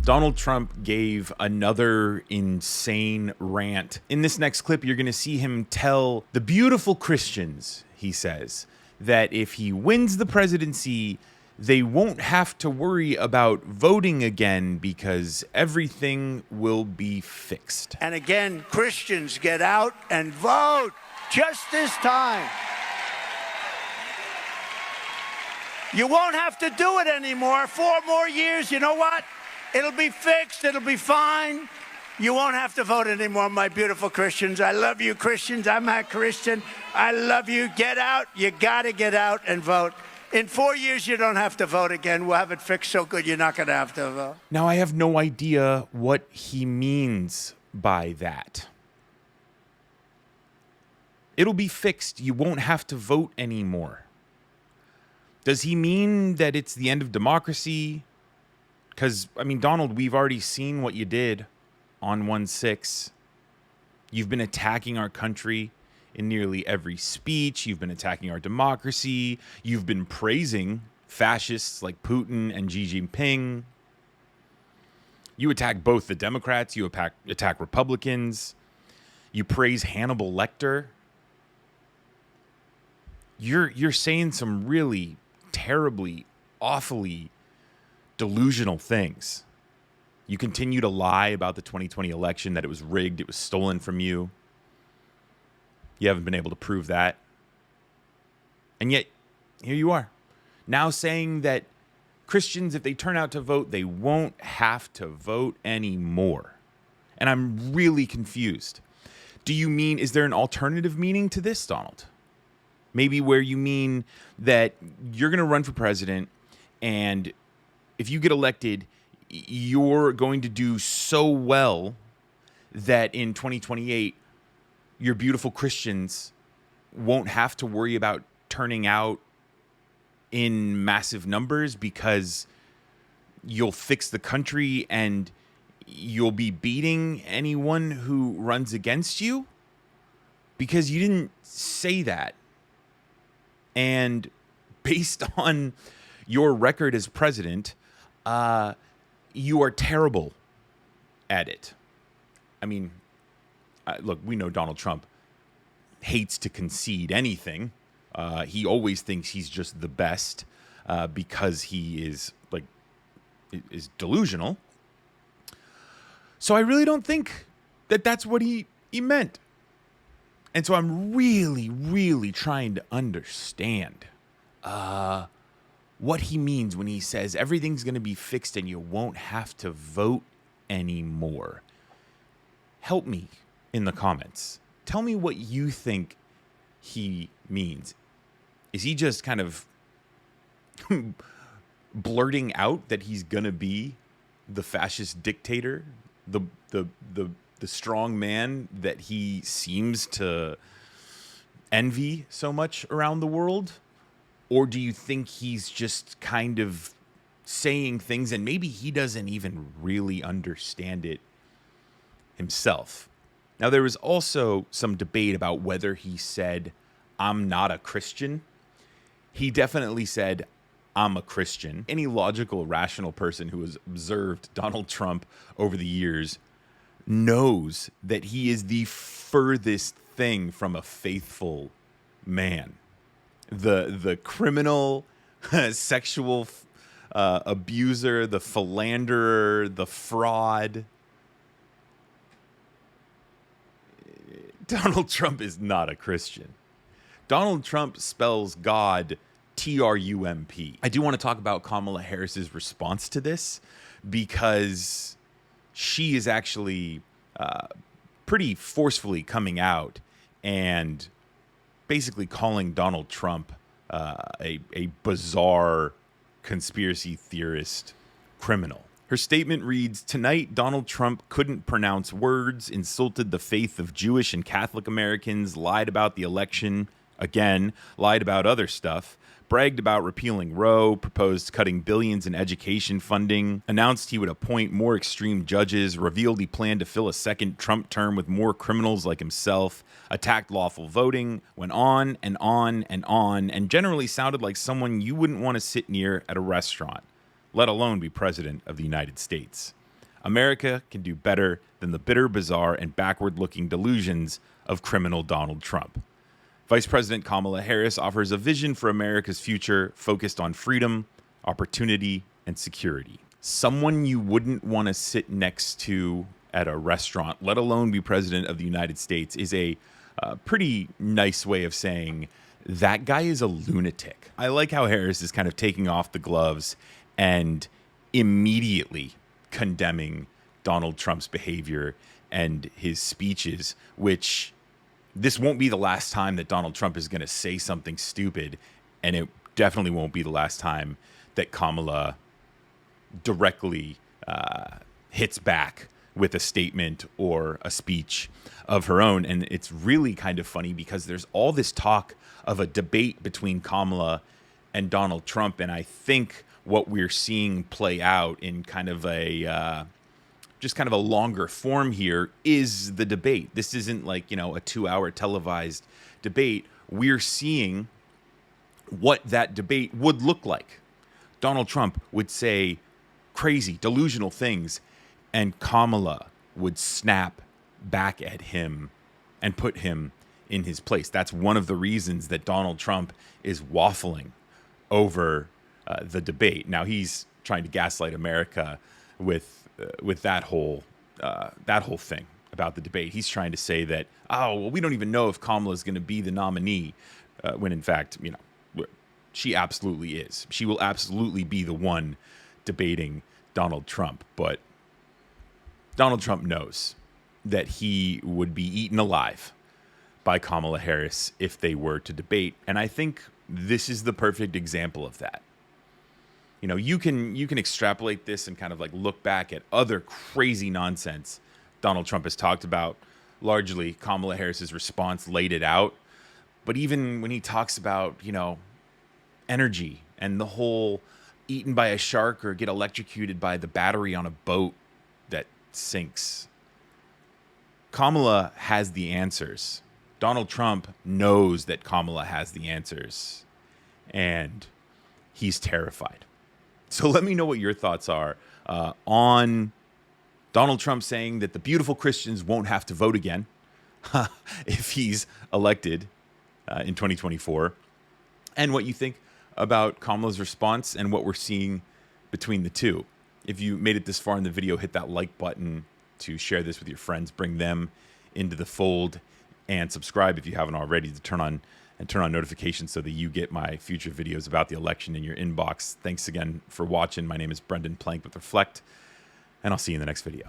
Donald Trump gave another insane rant. In this next clip, you're going to see him tell the beautiful Christians, he says, that if he wins the presidency, they won't have to worry about voting again because everything will be fixed. And again, Christians, get out and vote just this time. You won't have to do it anymore. 4 more years, you know what? It'll be fixed. It'll be fine. You won't have to vote anymore, my beautiful Christians. I love you, Christians. I'm a Christian. I love you. Get out. You got to get out and vote. In 4 years, you don't have to vote again. We'll have it fixed so good you're not going to have to vote. Now, I have no idea what he means by that. It'll be fixed. You won't have to vote anymore. Does he mean that it's the end of democracy? Because, I mean, Donald, we've already seen what you did on 1/6. You've been attacking our country in nearly every speech. You've been attacking our democracy. You've been praising fascists like Putin and Xi Jinping. You attack both the Democrats. You attack Republicans. You praise Hannibal Lecter. You're saying some really terribly, awfully delusional things. You continue to lie about the 2020 election, that it was rigged, it was stolen from you. You haven't been able to prove that. And yet, here you are, now saying that Christians, if they turn out to vote, they won't have to vote anymore. And I'm really confused. Do you mean, is there an alternative meaning to this, Donald? Maybe where you mean that you're going to run for president, and if you get elected, you're going to do so well that in 2028, your beautiful Christians won't have to worry about turning out in massive numbers because you'll fix the country and you'll be beating anyone who runs against you? Because you didn't say that. And based on your record as president, you are terrible at it. I mean, look, we know Donald Trump hates to concede anything. He always thinks he's just the best because he is delusional. So I really don't think that that's what he meant. And so I'm really, really trying to understand what he means when he says everything's going to be fixed and you won't have to vote anymore. Help me in the comments. Tell me what you think he means. Is he just kind of blurting out that he's going to be the fascist dictator, the strong man that he seems to envy so much around the world? Or do you think he's just kind of saying things and maybe he doesn't even really understand it himself? Now, there was also some debate about whether he said, "I'm not a Christian." He definitely said, "I'm a Christian." Any logical, rational person who has observed Donald Trump over the years knows that he is the furthest thing from a faithful man. The criminal, sexual abuser, the philanderer, the fraud. Donald Trump is not a Christian. Donald Trump spells God Trump. I do want to talk about Kamala Harris's response to this because she is actually pretty forcefully coming out and basically calling Donald Trump a bizarre conspiracy theorist criminal. Her statement reads, "Tonight, Donald Trump couldn't pronounce words, insulted the faith of Jewish and Catholic Americans, lied about the election, again, lied about other stuff, bragged about repealing Roe, proposed cutting billions in education funding, announced he would appoint more extreme judges, revealed he planned to fill a second Trump term with more criminals like himself, attacked lawful voting, went on and on and on, and generally sounded like someone you wouldn't want to sit near at a restaurant, let alone be president of the United States." America can do better than the bitter, bizarre, and backward-looking delusions of criminal Donald Trump. Vice President Kamala Harris offers a vision for America's future focused on freedom, opportunity, and security. Someone you wouldn't want to sit next to at a restaurant, let alone be president of the United States, is a pretty nice way of saying that guy is a lunatic. I like how Harris is kind of taking off the gloves and immediately condemning Donald Trump's behavior and his speeches, which this won't be the last time that Donald Trump is going to say something stupid, and it definitely won't be the last time that Kamala directly hits back with a statement or a speech of her own. And it's really kind of funny because there's all this talk of a debate between Kamala and Donald Trump, and I think what we're seeing play out in kind of a just kind of a longer form here is the debate. This isn't like, a 2-hour televised debate. We're seeing what that debate would look like. Donald Trump would say crazy, delusional things, and Kamala would snap back at him and put him in his place. That's one of the reasons that Donald Trump is waffling over the debate. Now, he's trying to gaslight America with that whole thing about the debate. He's trying to say that, we don't even know if Kamala is going to be the nominee, when in fact, she absolutely is. She will absolutely be the one debating Donald Trump. But Donald Trump knows that he would be eaten alive by Kamala Harris if they were to debate. And I think this is the perfect example of that. You can extrapolate this and kind of like look back at other crazy nonsense Donald Trump has talked about. Largely, Kamala Harris's response laid it out. But even when he talks about, energy and the whole eaten by a shark or get electrocuted by the battery on a boat that sinks, Kamala has the answers. Donald Trump knows that Kamala has the answers, and he's terrified. So let me know what your thoughts are on Donald Trump saying that the beautiful Christians won't have to vote again if he's elected in 2024, and what you think about Kamala's response and what we're seeing between the two. If you made it this far in the video, hit that like button to share this with your friends, bring them into the fold, and subscribe if you haven't already to turn on notifications so that you get my future videos about the election in your inbox. Thanks again for watching. My name is Brendan Plank with Reflect, and I'll see you in the next video.